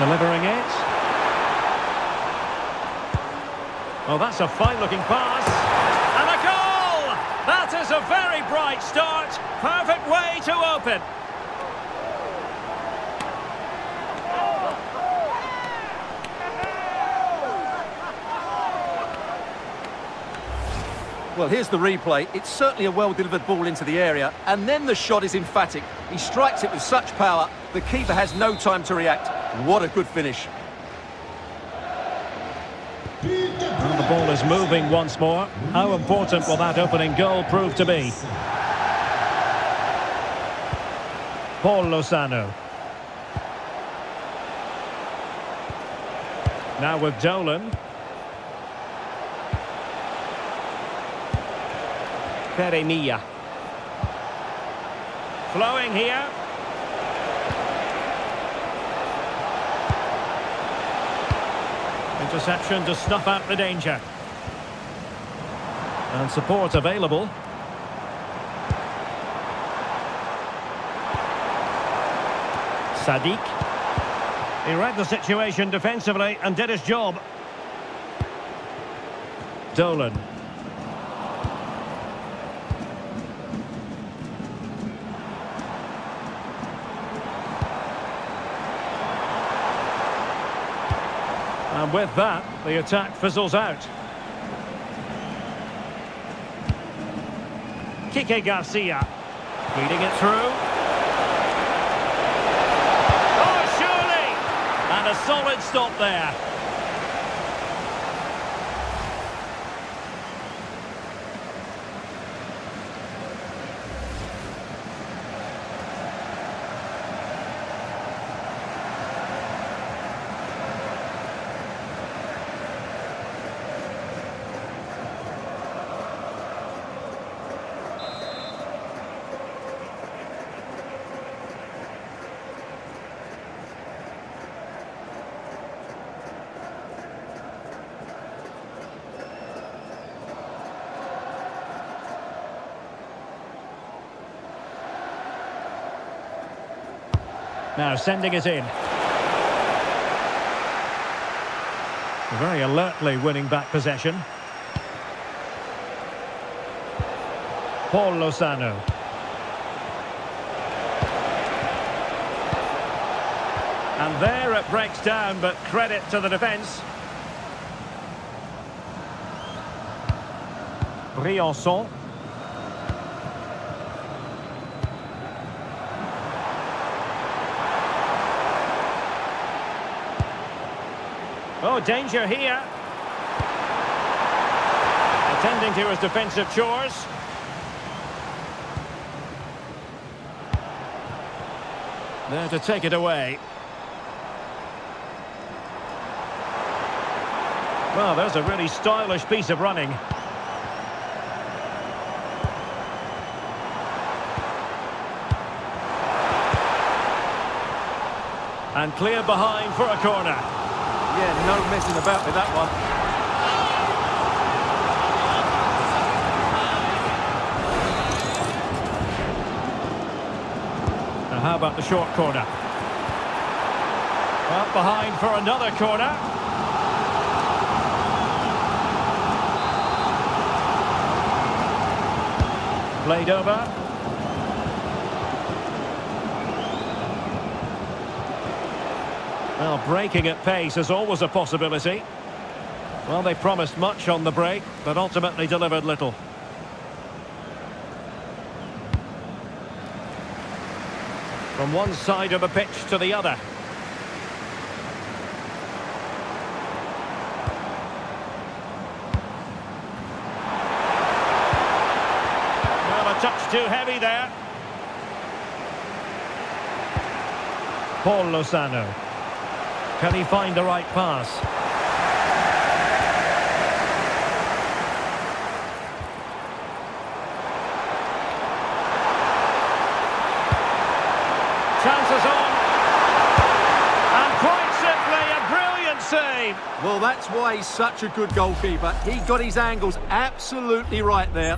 Delivering it. Oh, that's a fine-looking pass. And a goal! That is a very bright start. Perfect way to open. Well, here's the replay. It's certainly a well-delivered ball into the area, and then the shot is emphatic. He strikes it with such power, the keeper has no time to react. What a good finish. Well, the ball is moving once more. How important will that opening goal prove to be? Paul Lozano. Now with Dolan. Peremilla. Flowing here. Interception to snuff out the danger. And support available. Sadiq. He read the situation defensively and did his job. Dolan. And with that, the attack fizzles out. Kike Garcia. Feeding it through. Oh, surely! And a solid stop there. Now sending it in. Very alertly winning back possession. Paul Lozano. And there it breaks down, but credit to the defence. Briançon. Oh, danger here. Attending to his defensive chores. There to take it away. Well, there's a really stylish piece of running. And clear behind for a corner. Yeah, no messing about with that one. Now how about the short corner? Up behind for another corner. Played over. Well, breaking at pace is always a possibility. Well, they promised much on the break, but ultimately delivered little. From one side of the pitch to the other. Well, a touch too heavy there. Paul Lozano. Can he find the right pass? Chances on. And quite simply, a brilliant save. Well, that's why he's such a good goalkeeper. He got his angles absolutely right there.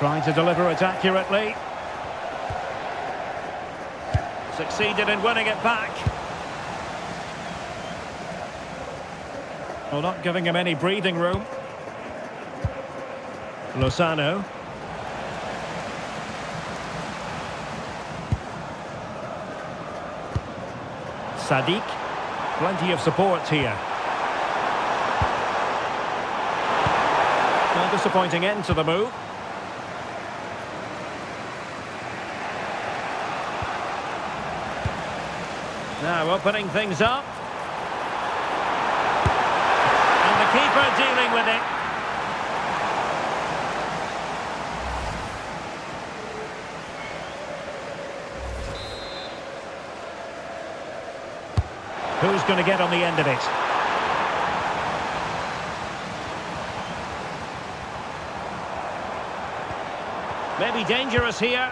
Trying to deliver it accurately. Succeeded in winning it back. Well, not giving him any breathing room. Lozano. Sadiq. Plenty of support here. A disappointing end to the move. Now opening things up. And the keeper dealing with it. Who's going to get on the end of it? Maybe dangerous here.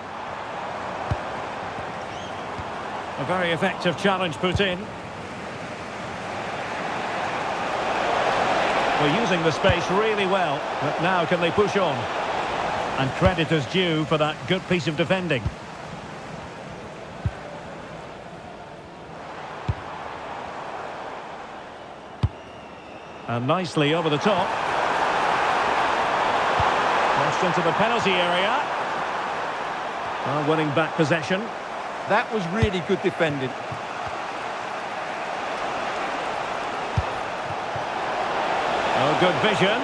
A very effective challenge put in. We're using the space really well, but now can they push on? And credit is due for that good piece of defending. And nicely over the top. Crossed into the penalty area. Well, winning back possession. That was really good defending. Oh, good vision.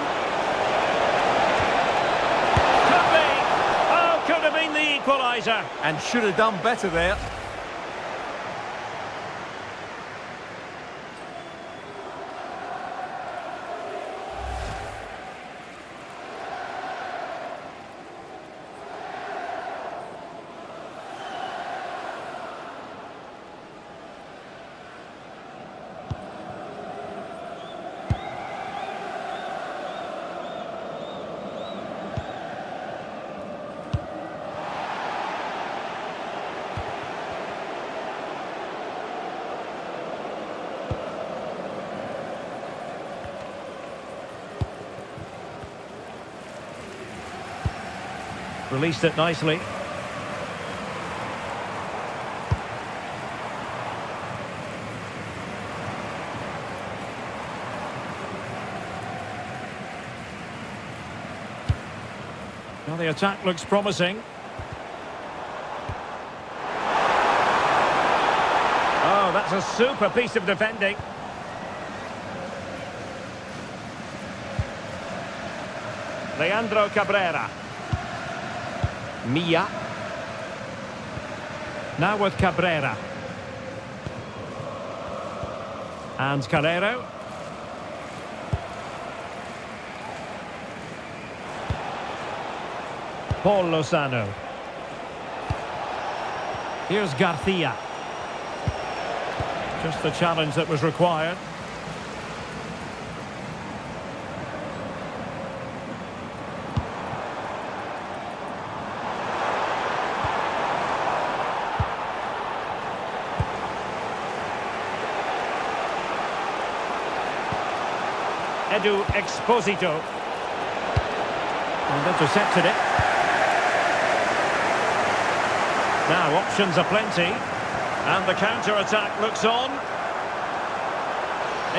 Could be. Oh, could have been the equaliser. And should have done better there. Released it nicely. Now the attack looks promising. Oh, that's a super piece of defending. Leandro Cabrera. Mia. Now with Cabrera. And Calero. Paul Lozano. Here's Garcia. Just the challenge that was required. Edu Exposito. And intercepted it. Now options are plenty. And the counter-attack looks on.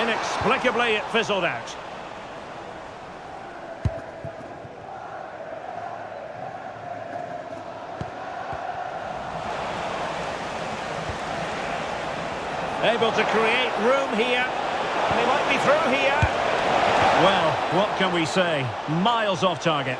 Inexplicably it fizzled out. Able to create room here. And he might be through here. Well, what can we say? Miles off target.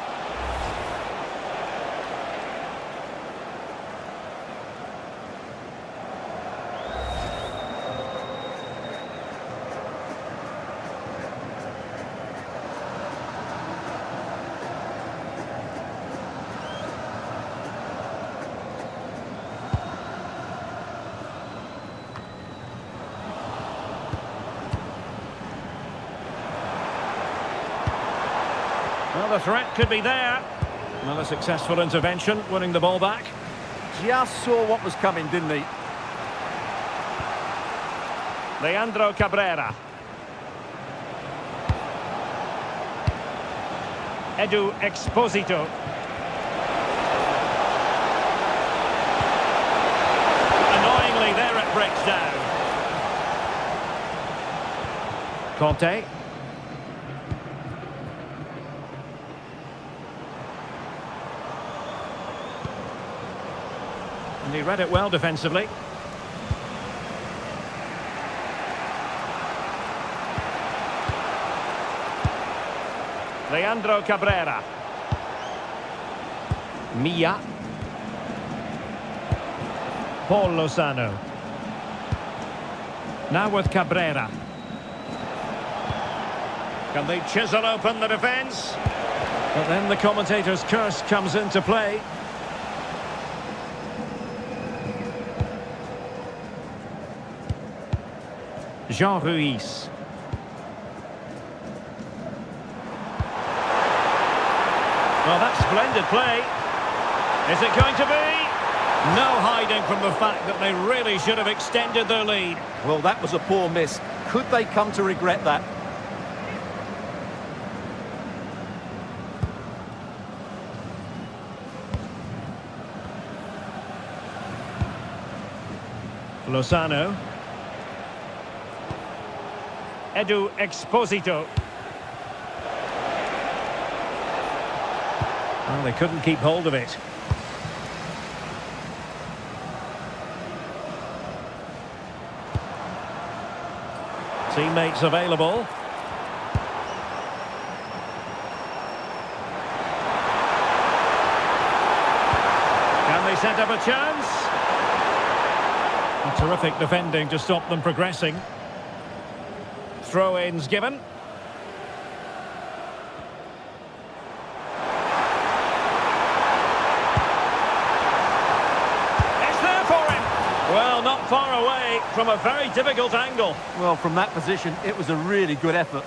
Well, the threat could be there. Well, a successful intervention, winning the ball back. Just saw what was coming, didn't he? Leandro Cabrera. Edu Exposito. breaks down. Conte. And he read it well defensively. Leandro Cabrera. Mia. Paul Lozano. Now with Cabrera. Can they chisel open the defence? But then the commentator's curse comes into play. Jean Ruiz. Well, that's splendid play. Is it going to be? No hiding from the fact that they really should have extended their lead. Well, that was a poor miss. Could they come to regret that? Lozano. Edu Exposito. Well, they couldn't keep hold of it. Teammates available. Can they set up a chance? A terrific defending to stop them progressing. Throw-ins given. It's there for him. Well, not far away from a very difficult angle. Well, from that position, it was a really good effort.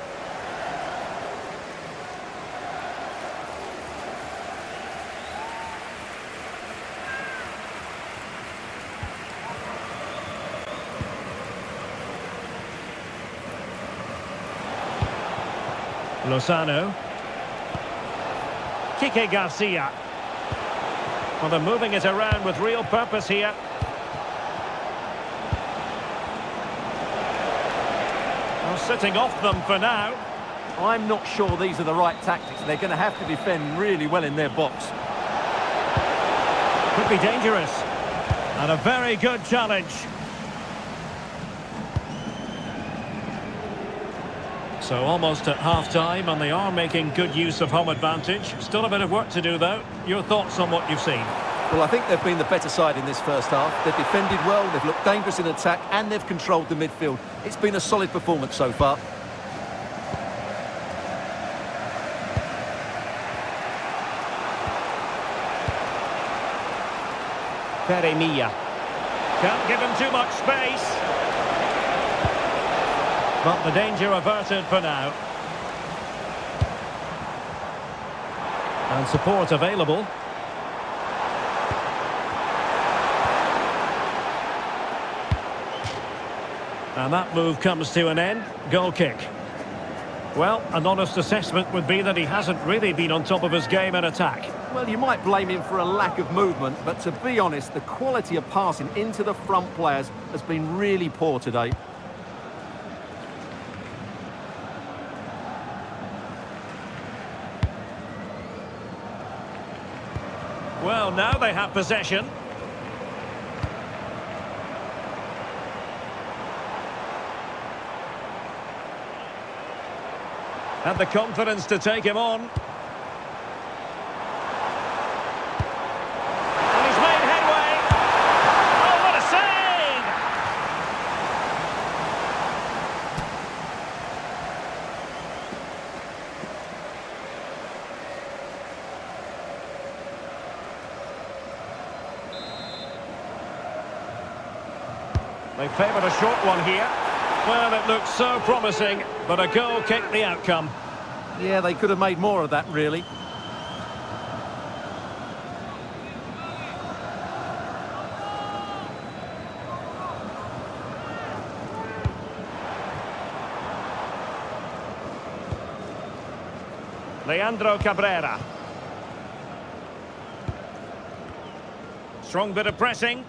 Lozano. Kike Garcia. Well, they're moving it around with real purpose here. Well, sitting off them for now. I'm not sure these are the right tactics. They're going to have to defend really well in their box. Could be dangerous. And a very good challenge. So almost at half-time, and they are making good use of home advantage. Still a bit of work to do, though. Your thoughts on what you've seen? Well, I think they've been the better side in this first half. They've defended well, they've looked dangerous in attack, and they've controlled the midfield. It's been a solid performance so far. Mia. Can't give him too much space. But the danger averted for now. And support available. And that move comes to an end. Goal kick. Well, an honest assessment would be that he hasn't really been on top of his game in attack. Well, you might blame him for a lack of movement, but to be honest, the quality of passing into the front players has been really poor today. Well, now they have possession. Had the confidence to take him on. And he's made headway. Oh, what a save! They favoured a short one here. Well, it looked so promising, but a goal kicked the outcome. Yeah, they could have made more of that, really. Leandro Cabrera. Strong bit of pressing.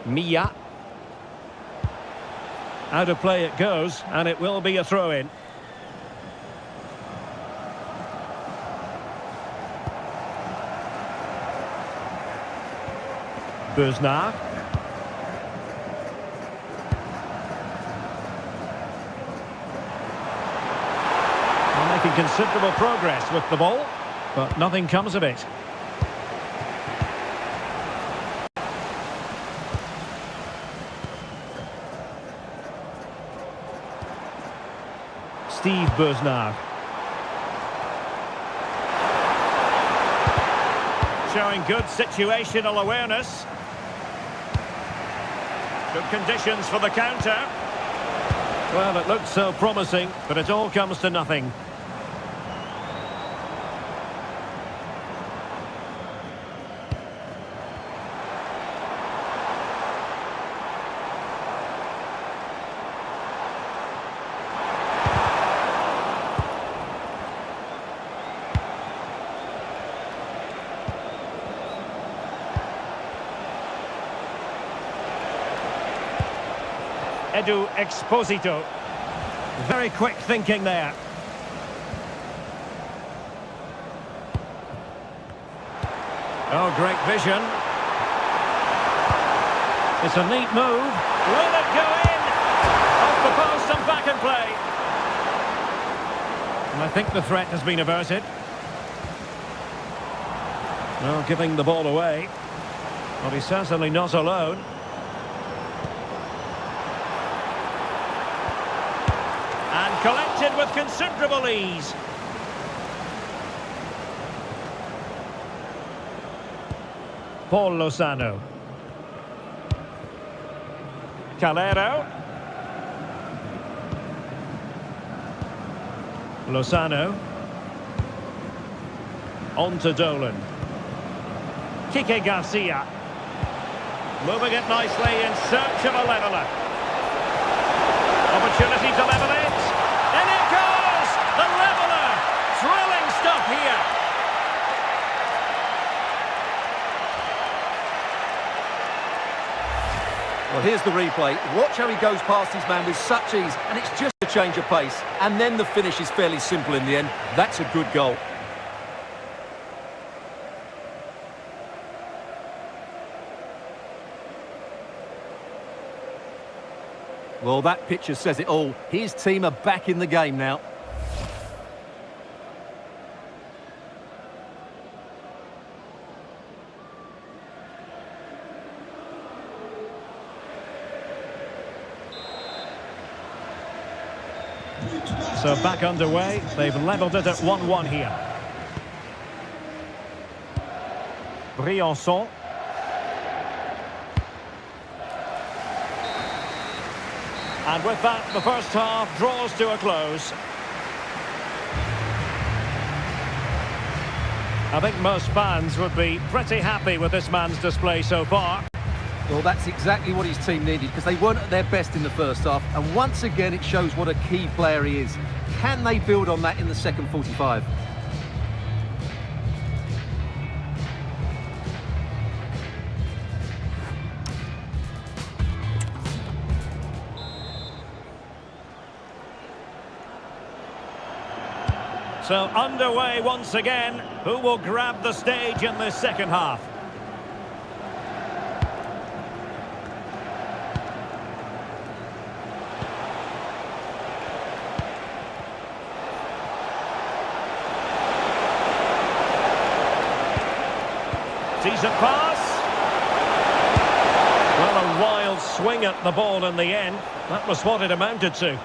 Mia. Out of play it goes, and it will be a throw-in. Buznar. Making considerable progress with the ball, but nothing comes of it. Steve Buznar. Showing good situational awareness. Good conditions for the counter. Well, it looked so promising, but it all comes to nothing. Edu Exposito. Very quick thinking there. Oh, great vision. It's a neat move. Will it go in? Off the post and back in play. And I think the threat has been averted. Well, giving the ball away. Well, he's certainly not alone. And collected with considerable ease. Paul Lozano. Calero. Lozano. On to Dolan. Kike Garcia. Moving it nicely in search of a leveller. Opportunity to level it. And it goes! The leveller! Thrilling stuff here. Well, here's the replay. Watch how he goes past his man with such ease, and it's just a change of pace. And then the finish is fairly simple in the end. That's a good goal. Well, that picture says it all. His team are back in the game now. So back underway. They've levelled it at 1-1 here. Briançon. And with that, the first half draws to a close. I think most fans would be pretty happy with this man's display so far. Well, that's exactly what his team needed, because they weren't at their best in the first half. And once again, it shows what a key player he is. Can they build on that in the second 45? So underway once again. Who will grab the stage in this second half? Decent pass. Well, a wild swing at the ball in the end. That was what it amounted to.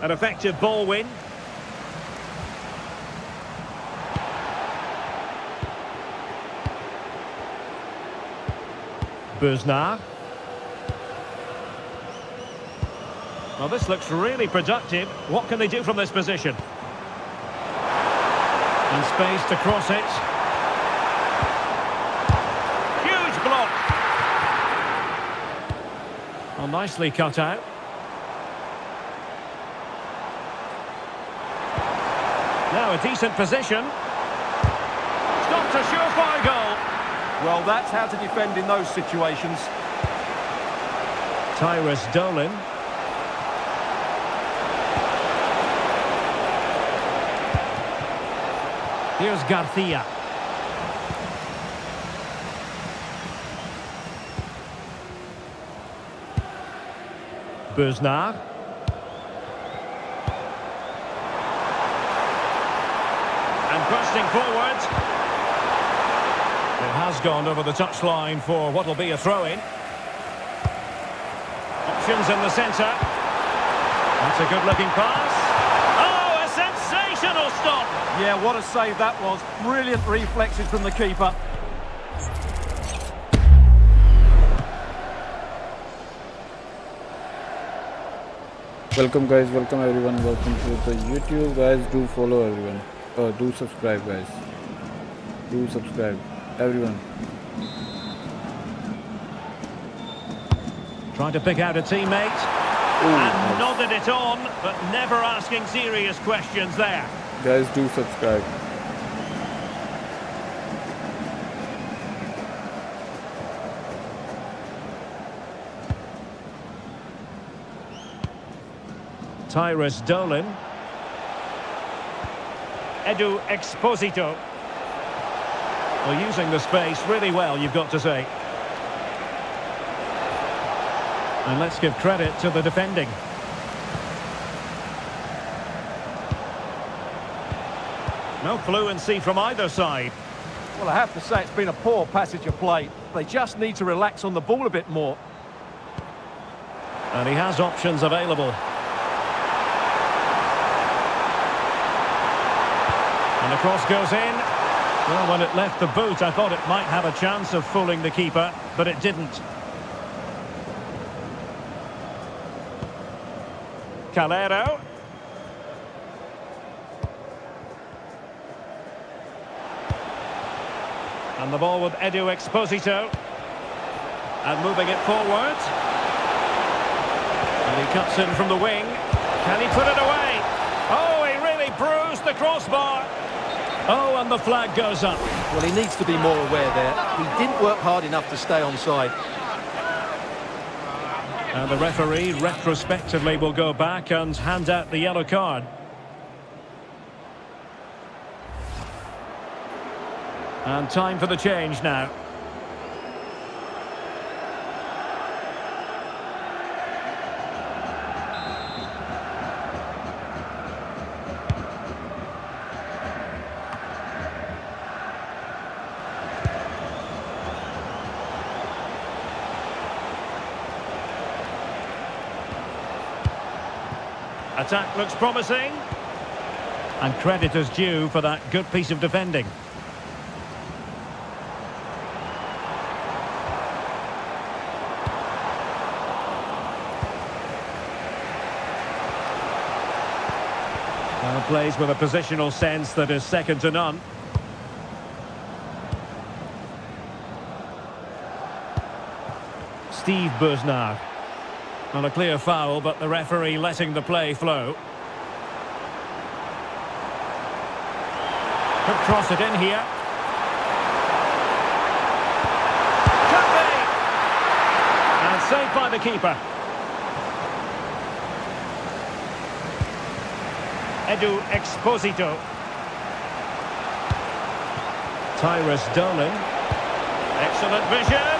An effective ball win. Buznar. Well, this looks really productive. What can they do from this position? And space to cross it. Huge block. Well, nicely cut out. Now a decent position. Stopped a surefire goal. Well, that's how to defend in those situations. Tyrus Dolan. Here's Garcia. Besnard. And bursting forward. It has gone over the touchline for what will be a throw-in. Options in the centre. That's a good-looking pass. Oh, a sensational stop! Yeah, what a save that was. Brilliant reflexes from the keeper. Welcome guys, welcome everyone, welcome to the YouTube. Guys, do follow everyone. Do subscribe guys. Do subscribe everyone. Trying to pick out a teammate. Ooh, And nice. nodded it on, but never asking serious questions there. Guys, do subscribe. Tyrus Dolan. Edu Exposito. Well, using the space really well, you've got to say. And let's give credit to the defending. No fluency from either side. Well, I have to say it's been a poor passage of play. They just need to relax on the ball a bit more. And he has options available. And the cross goes in. Well, when it left the boot, I thought it might have a chance of fooling the keeper, but it didn't. Calero. And the ball with Edu Exposito. And moving it forward. And he cuts in from the wing. Can he put it away? Oh, he really bruised the crossbar. Oh, and the flag goes up. Well, he needs to be more aware there. He didn't work hard enough to stay onside. And the referee retrospectively will go back and hand out the yellow card. And time for the change now. Attack looks promising. And credit is due for that good piece of defending. Plays with a positional sense that is second to none. Steve Besnard. On a clear foul, but the referee letting the play flow. Could cross it in here. Could be! And saved by the keeper. Edu Exposito. Tyrus Dolan. Excellent vision.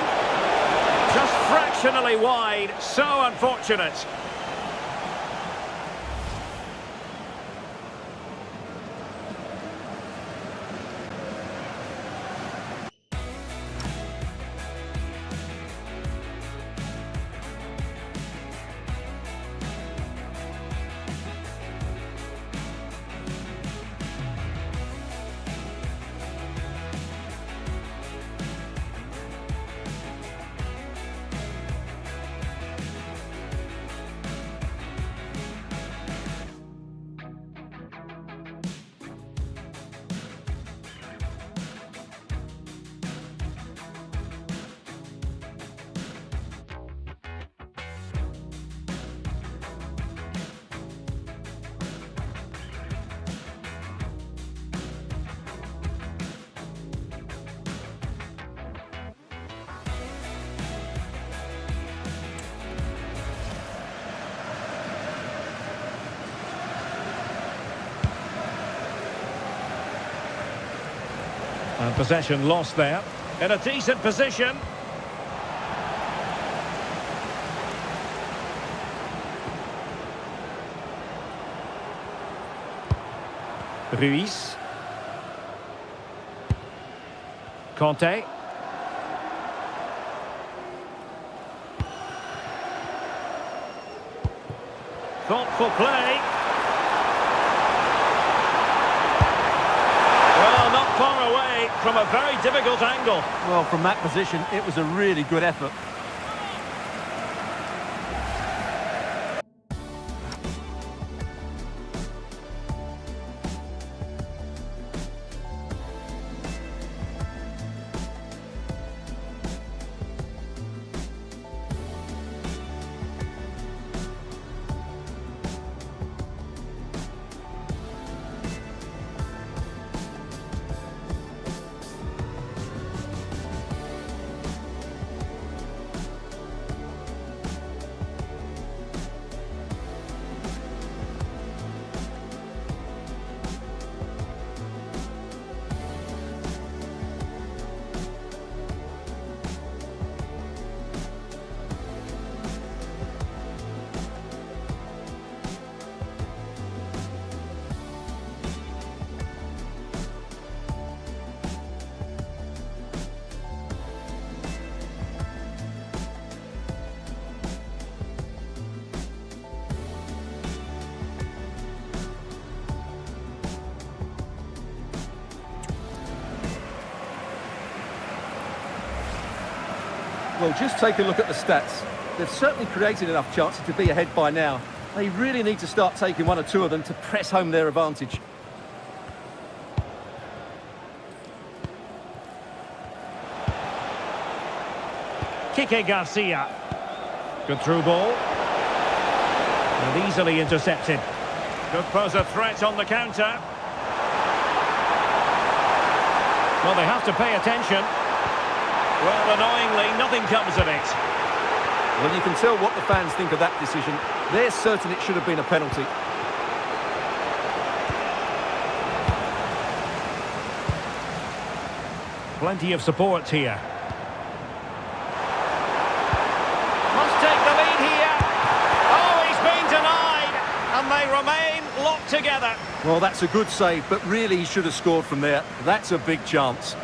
Just fractionally wide. So unfortunate. And possession lost there. In a decent position. Ruiz. Conte. Thoughtful play. Well, not far away from a very difficult angle. Well, from that position, it was a really good effort. Well, just take a look at the stats. They've certainly created enough chances to be ahead by now. They really need to start taking one or two of them to press home their advantage. Kike Garcia. Good through ball. And easily intercepted. Could pose a threat on the counter. Well, they have to pay attention. Well, annoyingly, nothing comes of it. Well, you can tell what the fans think of that decision. They're certain it should have been a penalty. Plenty of support here. Must take the lead here. Oh, he's been denied. And they remain locked together. Well, that's a good save, but really he should have scored from there. That's a big chance.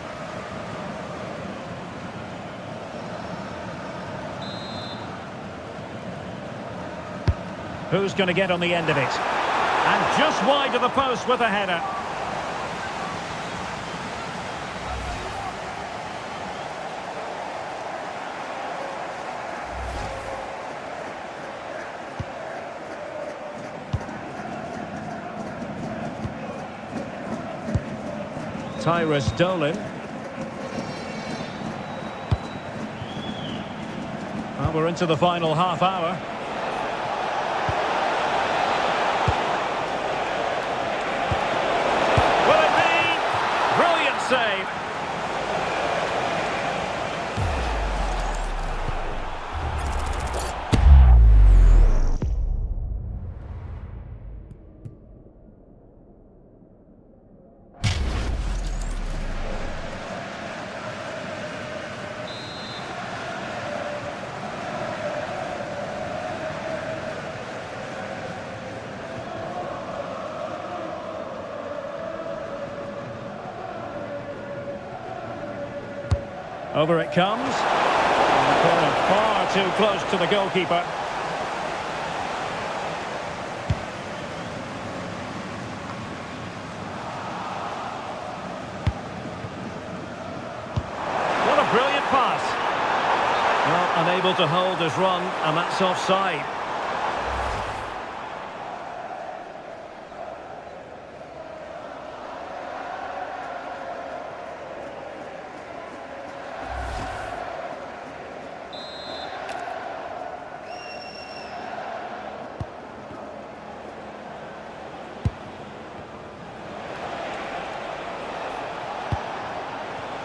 Who's going to get on the end of it? And just wide of the post with a header. Tyrus Dolan. Well, we're into the final half hour. Save. Over it comes. And the corner far too close to the goalkeeper. What a brilliant pass. Well, unable to hold his run, and that's offside.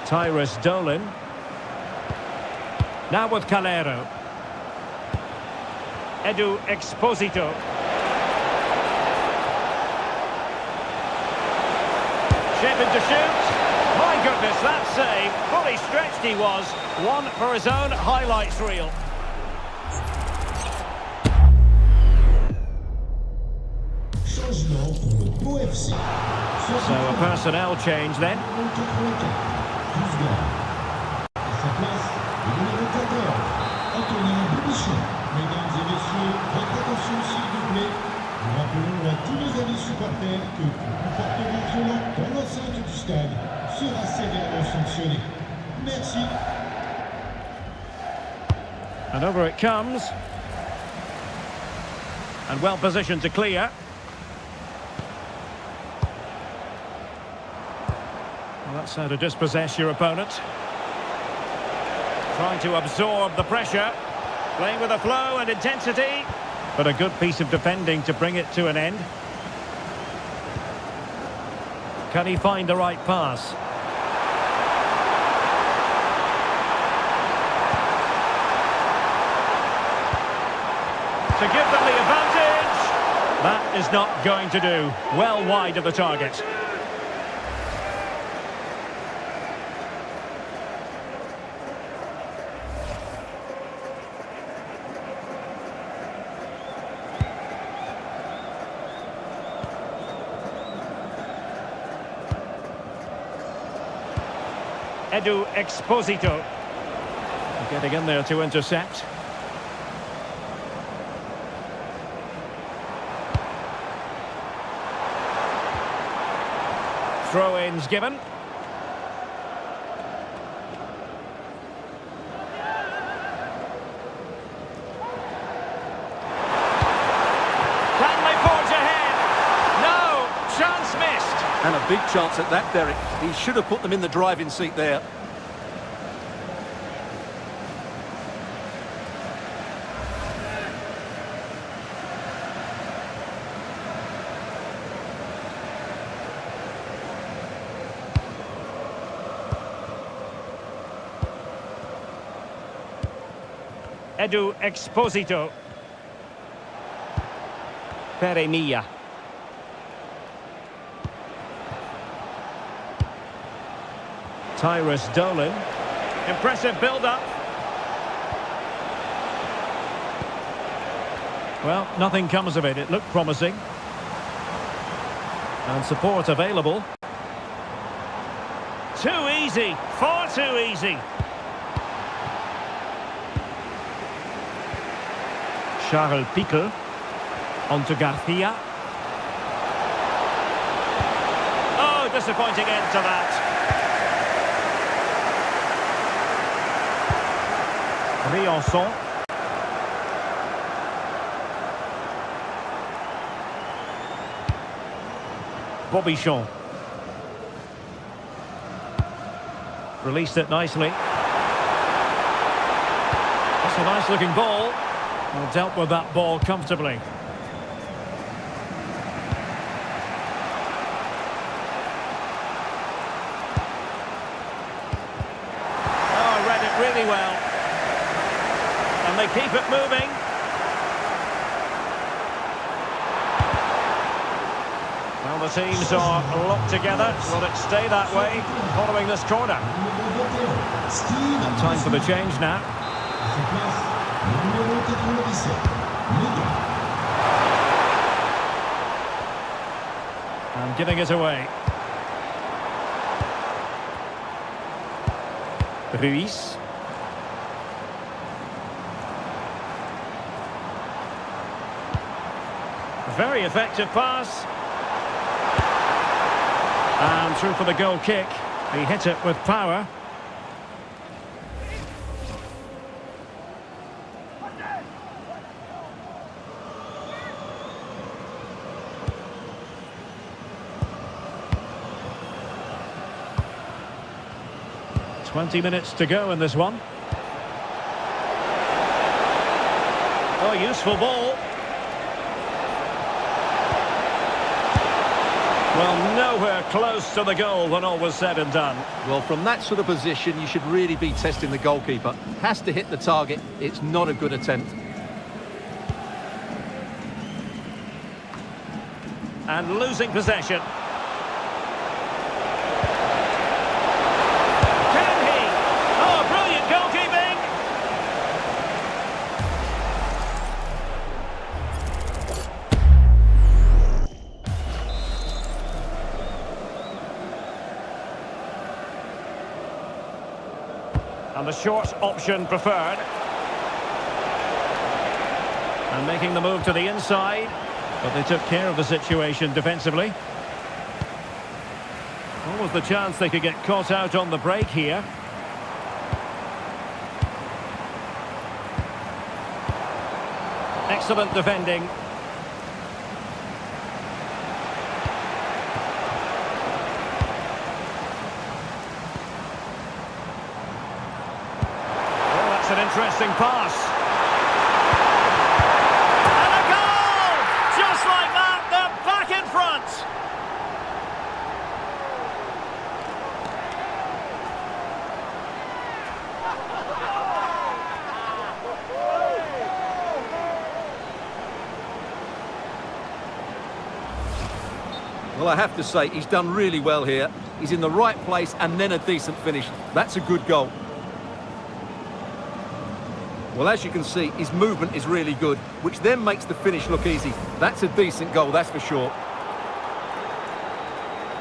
Tyrus Dolan. Now with Calero. Edu Exposito. Shaping to shoot. My goodness, that save. Fully stretched he was. One for his own highlights reel. Changement pour le Pau FC. So a personnel change then. 12 gars. À sa place, le numéro 14, Anthony Bibichon. Mesdames et messieurs, votre attention s'il vous plaît. Nous rappelons à tous nos amis supporters que tout comportement violent dans l'enceinte du stade sera sévèrement sanctionné. Merci. And over it comes. And well positioned to clear. Well, that's how to dispossess your opponent. Trying to absorb the pressure. Playing with a flow and intensity. But a good piece of defending to bring it to an end. Can he find the right pass? To give them the advantage. That is not going to do. Well wide of the target. Edu Exposito. Getting in there to intercept. Throw-ins given. Can they forge ahead? No! Chance missed! And a big chance at that, Derek. He should have put them in the driving seat there. Edu Exposito. Peremilla. Tyrus Dolan. Impressive build-up. Well, nothing comes of it. It looked promising. And support available. Too easy. Far too easy. Charles Piquel. On to Garcia. Oh, disappointing end to that. Riançon. Bobichon. Released it nicely. That's a nice looking ball. Well, dealt with that ball comfortably. Oh, read it really well. And they keep it moving. Well, the teams are locked together. Will it stay that way following this corner? And time for the change now. And giving it away. Ruiz. Very effective pass. And through for the goal kick. He hit it with power. Twenty minutes to go in this one. Oh, useful ball. Well, nowhere close to the goal when all was said and done. Well, from that sort of position, you should really be testing the goalkeeper. Has to hit the target. It's not a good attempt. And losing possession. And the short option preferred. And making the move to the inside. But they took care of the situation defensively. What was the chance they could get caught out on the break here? Excellent defending. Oh, that's an interesting pass. And a goal! Just like that, they're back in front. Well, I have to say, he's done really well here. He's in the right place and then a decent finish. That's a good goal. Well, as you can see, his movement is really good, which then makes the finish look easy. That's a decent goal, that's for sure.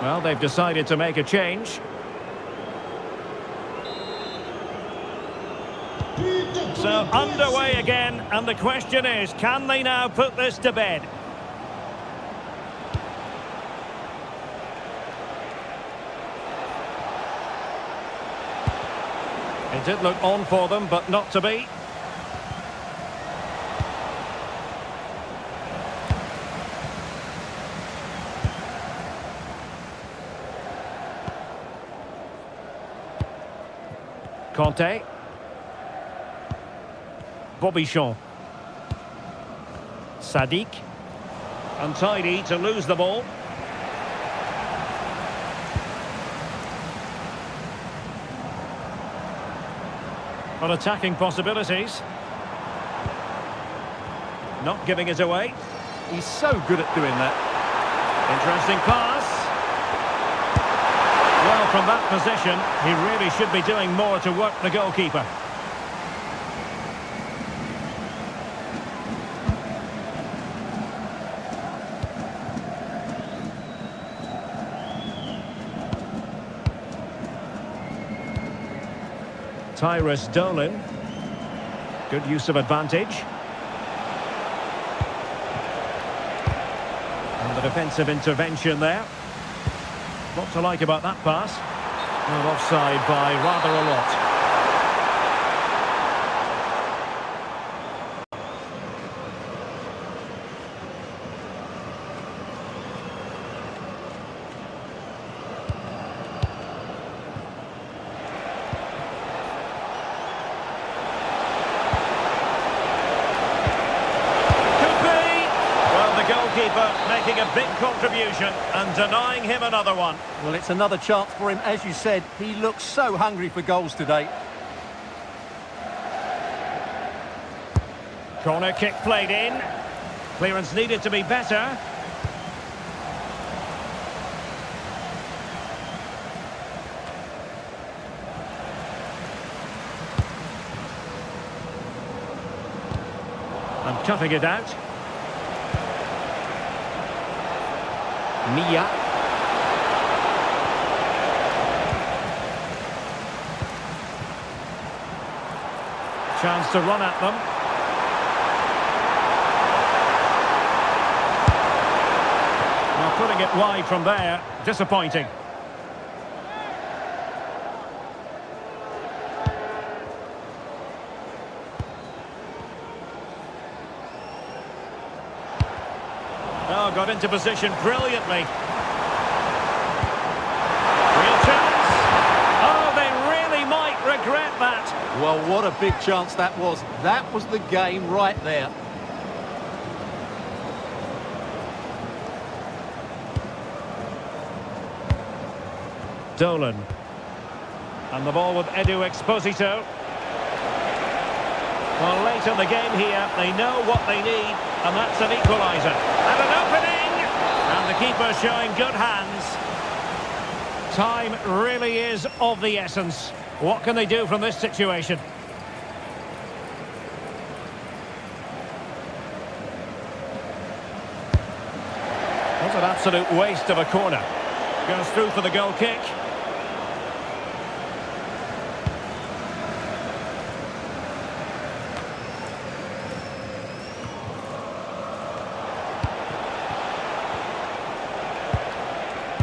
Well, they've decided to make a change. So, underway again, and the question is, can they now put this to bed? It did look on for them, but not to be. Conte. Bobichon. Sadiq. Untidy to lose the ball. On attacking possibilities. Not giving it away. He's so good at doing that. Interesting pass. Well, from that position, he really should be doing more to work the goalkeeper. Tyrus Dolan. Good use of advantage. And the defensive intervention there. What to like about that pass? Well, offside by rather a lot. Goalkeeper making a big contribution and denying him another one. Well, it's another chance for him. As you said, he looks so hungry for goals today. Corner kick played in. Clearance needed to be better. And cutting it out. Mia. Chance to run at them. Now putting it wide from there, disappointing. Oh, got into position brilliantly. Real chance. Oh, they really might regret that. Well, what a big chance that was. That was the game right there. Dolan. And the ball with Edu Exposito. Well, late in the game here, they know what they need, and that's an equaliser. And an opening! And the keeper showing good hands. Time really is of the essence. What can they do from this situation? What an absolute waste of a corner. Goes through for the goal kick.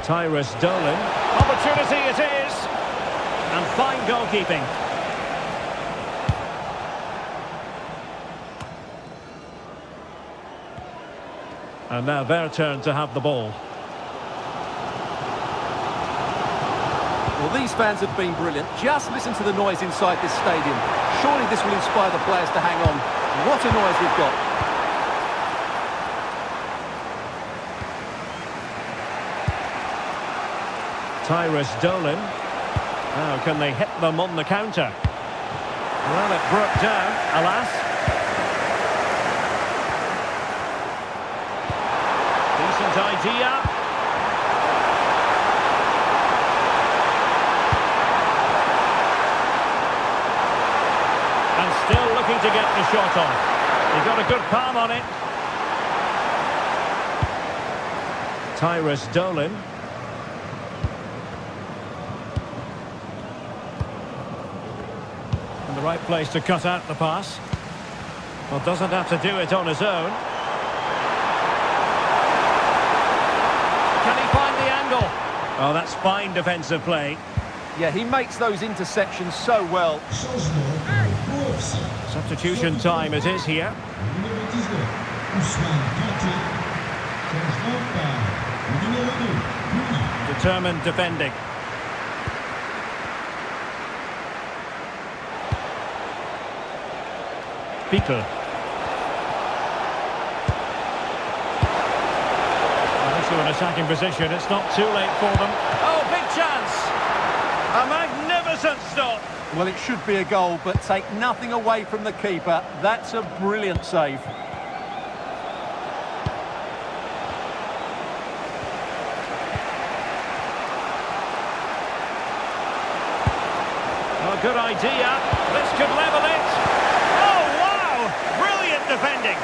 Tyrus Dolan. Opportunity it is. And fine goalkeeping. And now their turn to have the ball. Well, these fans have been brilliant. Just listen to the noise inside this stadium. Surely this will inspire the players to hang on. What a noise we've got. Tyrus Dolan. Now can they hit them on the counter? Well, it broke down, alas. Decent idea. And still looking to get the shot on. He got a good palm on it. Tyrus Dolan. In the right place to cut out the pass. Well, doesn't have to do it on his own. Can he find the angle? Oh, that's fine defensive play. Yeah, he makes those interceptions so well. Changement pour Pau FC. Substitution time it is here. Numéro 19, Ousmane Kanté. Changement par le numéro 2, Mouni. Determined defending. Beetle. Into an attacking position. It's not too late for them. Oh, big chance! A magnificent stop. Well, it should be a goal, but take nothing away from the keeper. That's a brilliant save. Oh, good idea. This could level it. Oh, wow! Brilliant defending.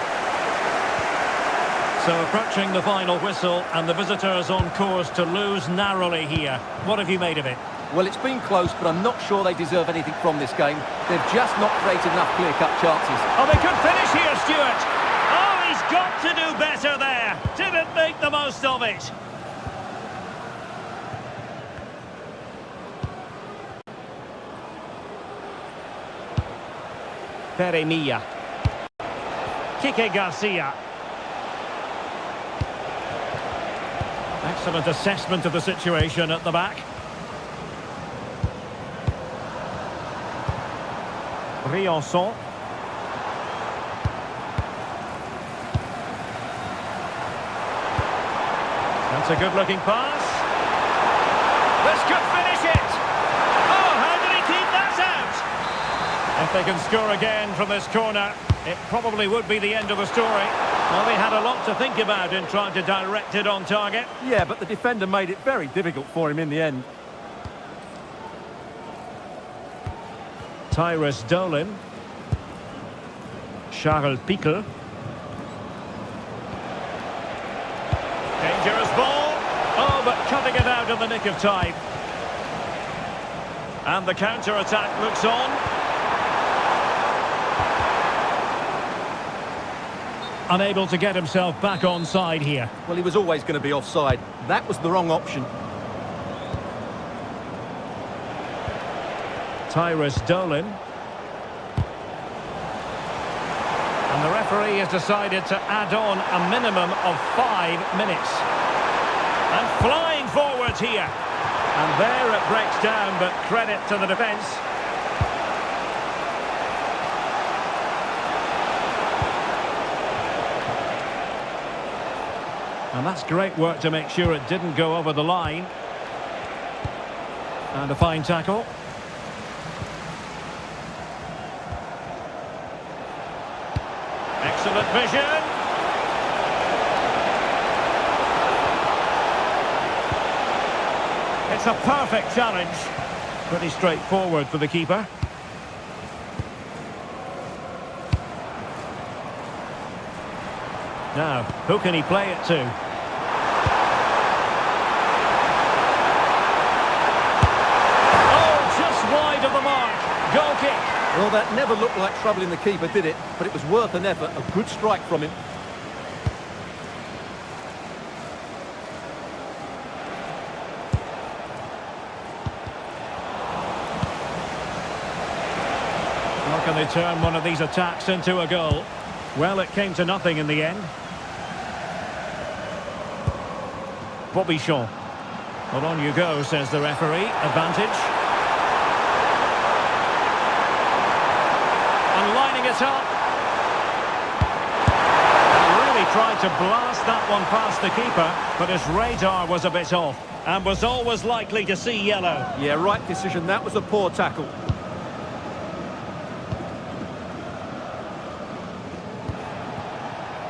So approaching the final whistle, and the visitors on course to lose narrowly here. What have you made of it? Well, it's been close, but I'm not sure they deserve anything from this game. They've just not created enough clear-cut chances. Oh, they could finish here, Stuart. Oh, he's got to do better there. Didn't make the most of it. Peremilla. Kike Garcia. Excellent assessment of the situation at the back. Rianson. That's a good-looking pass. This could finish it. Oh, how did he keep that out? If they can score again from this corner, it probably would be the end of the story. Well, they had a lot to think about in trying to direct it on target. Yeah, but the defender made it very difficult for him in the end. Tyrus Dolan. Charles Piquel. Dangerous ball. Oh, but cutting it out in the nick of time. And the counter-attack looks on. Unable to get himself back onside here. Well, he was always going to be offside. That was the wrong option. Tyrus Dolan. And the referee has decided to add on a minimum of 5 minutes. And flying forwards here. And there it breaks down, but credit to the defence. And that's great work to make sure it didn't go over the line. And a fine tackle. Excellent vision. It's a perfect challenge. Pretty straightforward for the keeper. Now, who can he play it to? Oh, just wide of the mark. Goal kick. Well, that never looked like troubling the keeper, did it? But it was worth an effort. A good strike from him. How can they turn one of these attacks into a goal? Well, it came to nothing in the end. Bobby Shaw. Well, on you go, says the referee. Advantage. And lining it up. Really tried to blast that one past the keeper, but his radar was a bit off and was always likely to see yellow. Yeah, right decision. That was a poor tackle.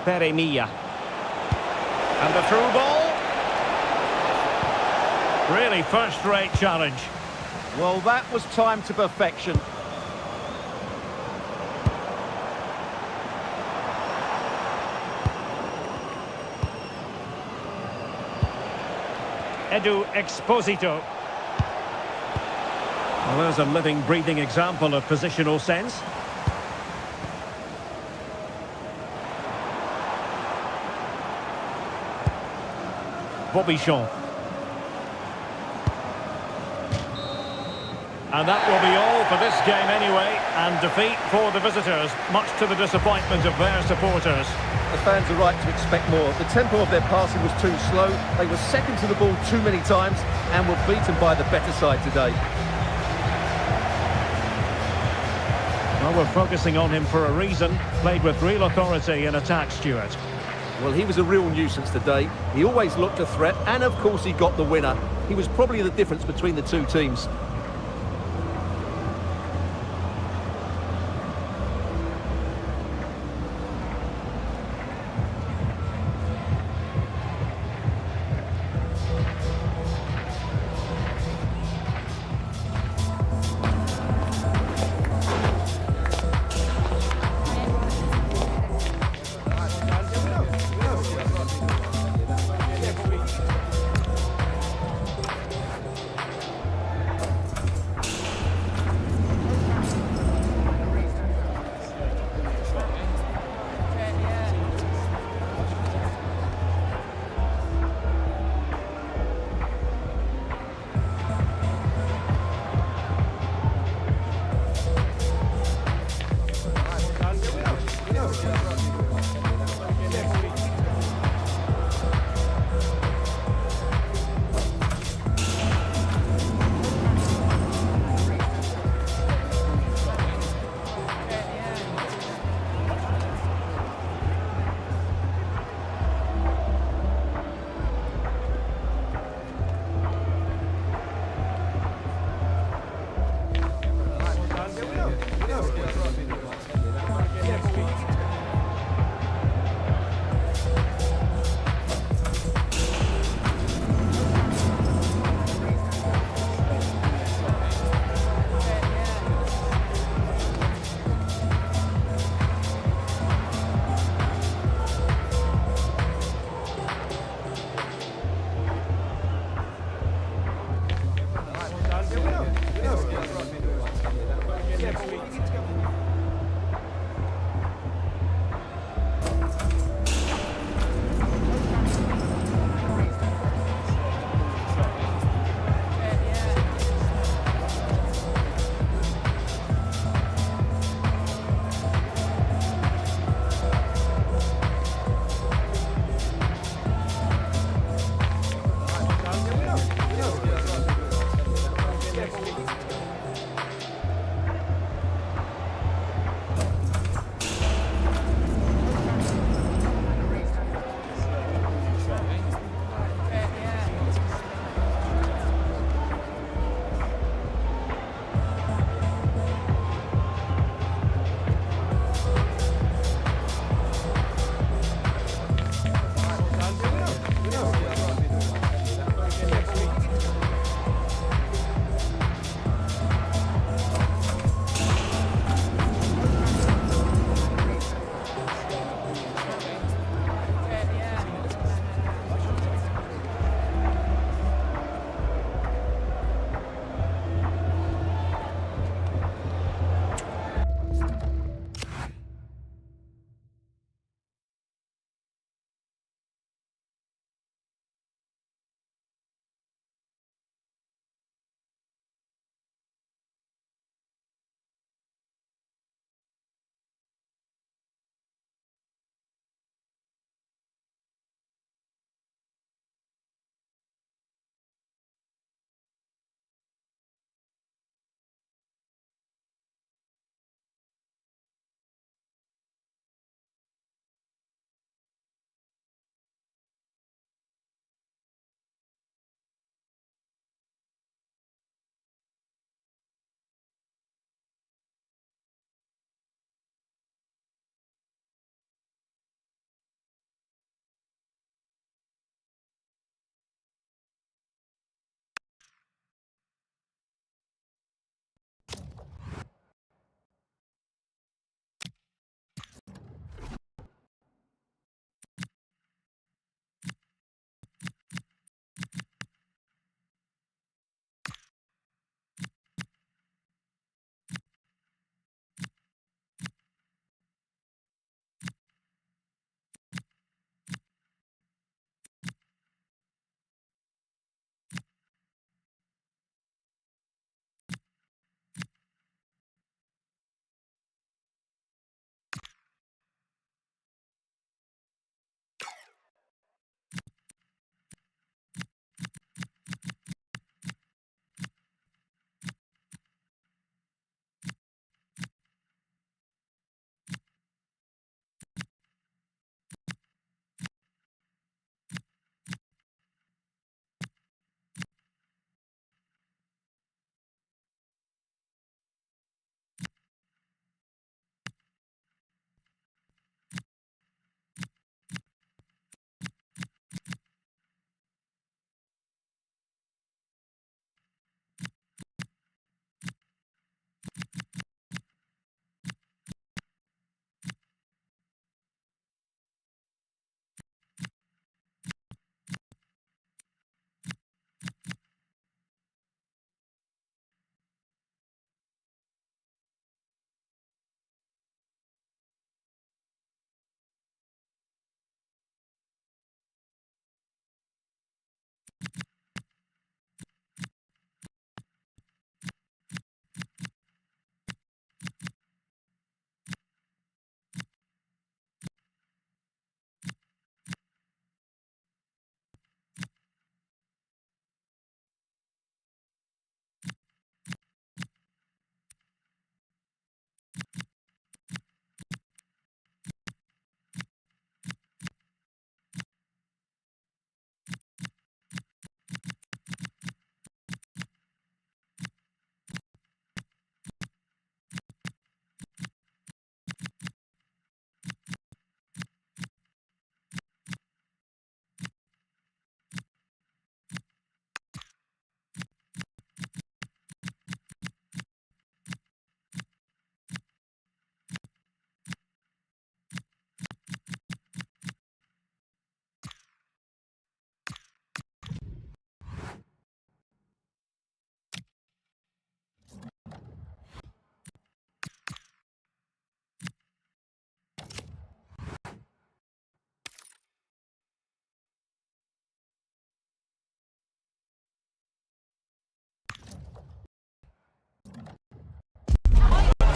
Peremilla. And the through ball. Really first-rate challenge. Well, that was timed to perfection. Edu Exposito. Well, there's a living, breathing example of positional sense. Bobby Shaw. And that will be all for this game anyway, and defeat for the visitors, much to the disappointment of their supporters. The fans are right to expect more. The tempo of their passing was too slow, they were second to the ball too many times, and were beaten by the better side today. Well, we're focusing on him for a reason. Played with real authority in attack, Stuart. Well, he was a real nuisance today. He always looked a threat, and of course he got the winner. He was probably the difference between the two teams.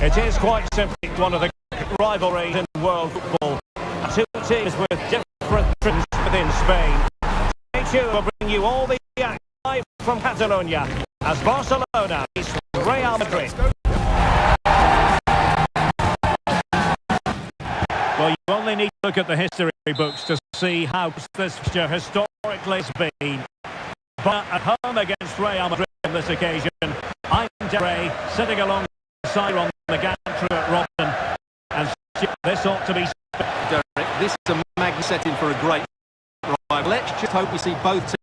It is quite simply one of the rivalries in world football. Two teams with different trends within Spain. Stay tuned, we'll bring you all the action live from Catalonia as Barcelona is Real Madrid. Well, you only need to look at the history books to see how this fixture historically has been. But at home against Real Madrid on this occasion, I'm Derry, sitting alongside on the gantry at Robson. And this ought to be... Derek, this is a magnificent setting for a great rival. Let's just hope we see both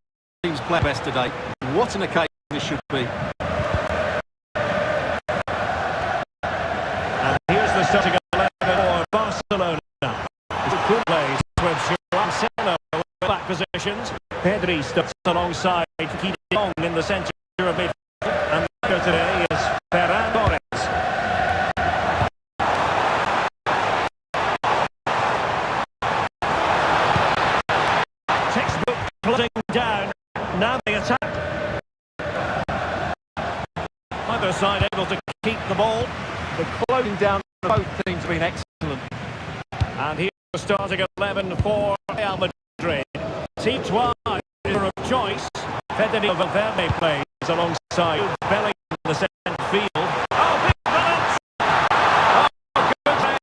teams play best today. What an occasion this should be. And here's the starting 11 for Barcelona. It's a good place with Cancelo in back positions. Pedri starts alongside Kiki De Jong in the centre of midfield. And the today is Ferran Torres. Textbook closing down. Now the attack. Either side able to keep the ball. The closing down of both teams have been excellent. And here's the starting 11 for Real Madrid. Team twice of choice. Federico Valverde plays alongside Bellingham in the centre field. Oh, big balance! Oh, good play.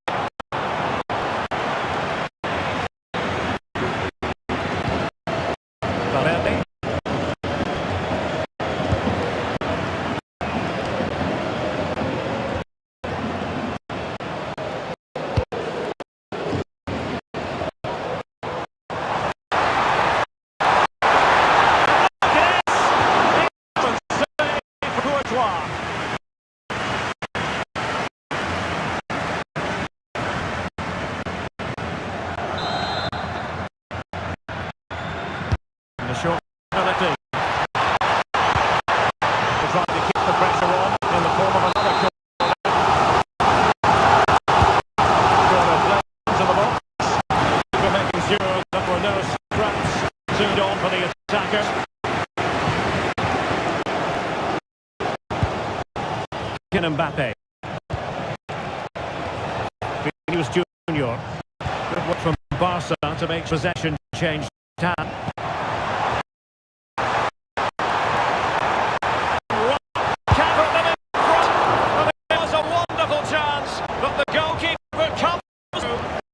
Valverde. The short ability. They're trying to keep the pressure on in the form of another corner. Corner play to the box. We're making sure that there were no scraps soon on for the attackers. Mbappe. Vinicius Junior. Good work from Barca to make possession change hand.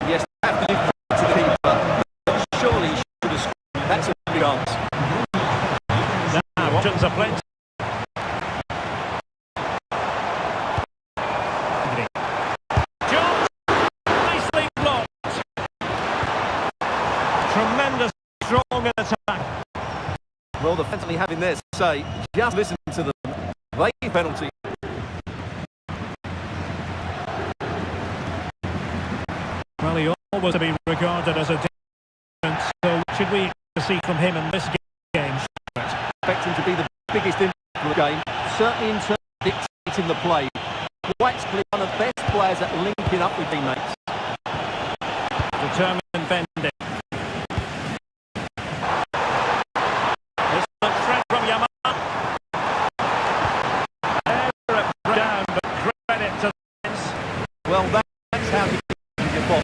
Yes, have to give to the keeper. Surely he should have scored. That's a big answer. Now, options are plenty. Jones, nicely blocked. Tremendous, strong attack. Well, defensively having their say. Just listen to them. They penalty. Well, he always to be regarded as a difference. So, should we see from him in this game? Expect him to be the biggest impact of the game. Certainly in terms of dictating the play. Quite simply one of the best players at linking up with teammates. Determined bending. It's the threat from Yamal. Down, but credit to the defense. Well, that's how you get your box.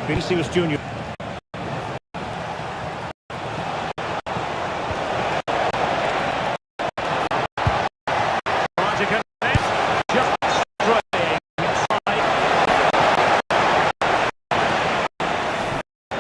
Vinicius Junior. Trying to connect.